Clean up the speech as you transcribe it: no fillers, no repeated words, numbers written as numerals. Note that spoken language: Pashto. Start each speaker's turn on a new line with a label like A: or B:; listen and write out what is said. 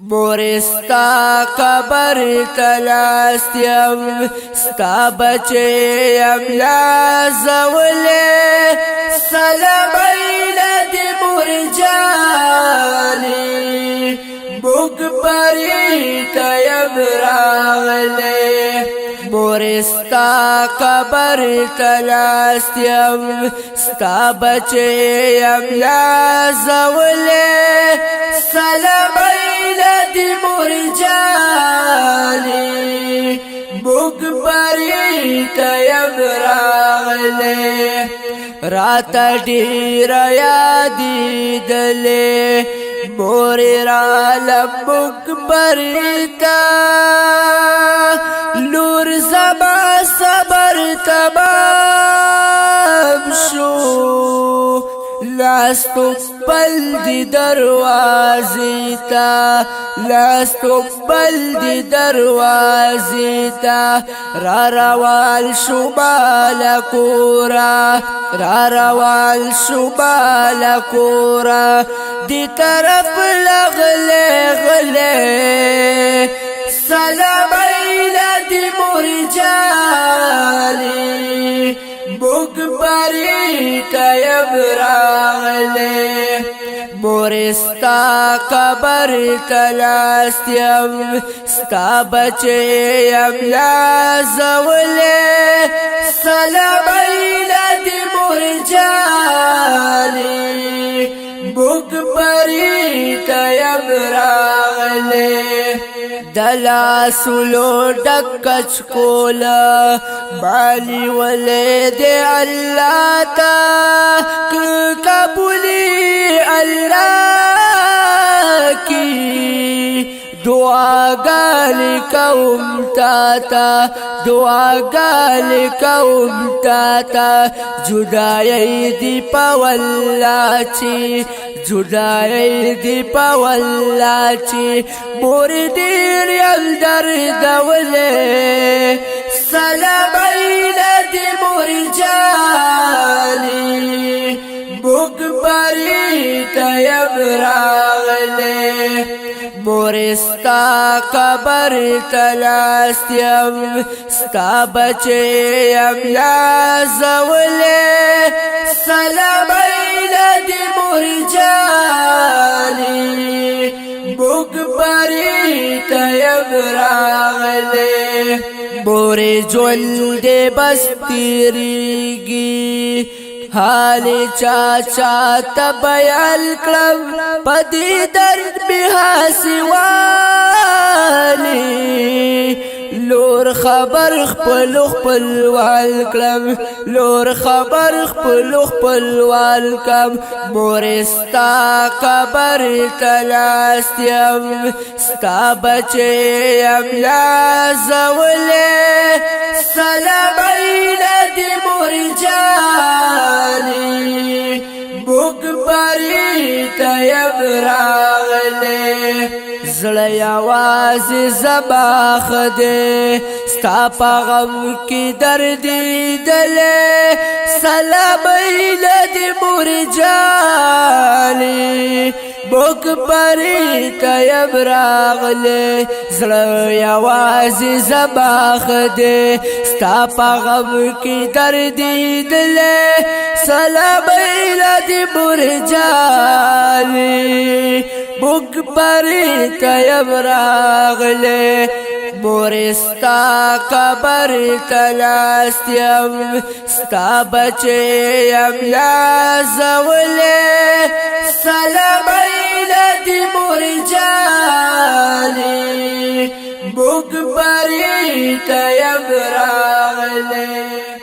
A: مورستا قبر تلاست یم ستا بچه یم لازولی سلامین دی مور جانی مگبری تیم راغلی مورستا قبر تلاست یم ستا بچه یم لازولی سلامین دی مور جانی مگبری تیم راغلی راتا دیر یادی دلی موری رالم مگبری تا لور زما صبر تمام شو لاستو بل دی دروازی تا لاستو بل دی دروازی تا را روال شمال کورا را روال شمال کورا دی طرف لغلے غلے سلامین دی مور جانی مگبری تیم راغلی مورستا قبر تلاست یم ستا بچه یم لازولی سلامین دی مور جانی مگبری تیم راغلی دلا سلو ڈکچ کولا بالی ولی دے اللہ تا قبولی اللہ کی دعا گالی قوم تاتا دعا گالی قوم تاتا جدائی دی پاولا چی جدائی دی پاولا چی مور دیر یم درد ولی سلامین دی مور جانی مگبری تیم راغلی مورستا قبر تلاست یم ستا بچه یم لازولی سلامین دی مور جانی مگبری تیم راغلی مور جون دے بس تیریگی حالی چاچا تبیال کلم پدی درد بحاسی والی لور خبر خپلو خپلوال کلم لور خبر خپلو خپلوال کم مورستا قبر تلاست یم ستا بچه یم لازولی سلامین دی مور جانی مگبری تیم راغلی زړی آواز زما خدے ستا پا غم کی دردی دلے سلامین دی مور جانی مگبری تیم راغلی زړی آواز زما خدے ستا پا غم کی دردی دلے سلامین دی مور جانی مگبری تیم راغلی مورستا قبر تلاست یم ستا بچه یم لازولی سلامین دی مور جانی مگبری تیم راغلی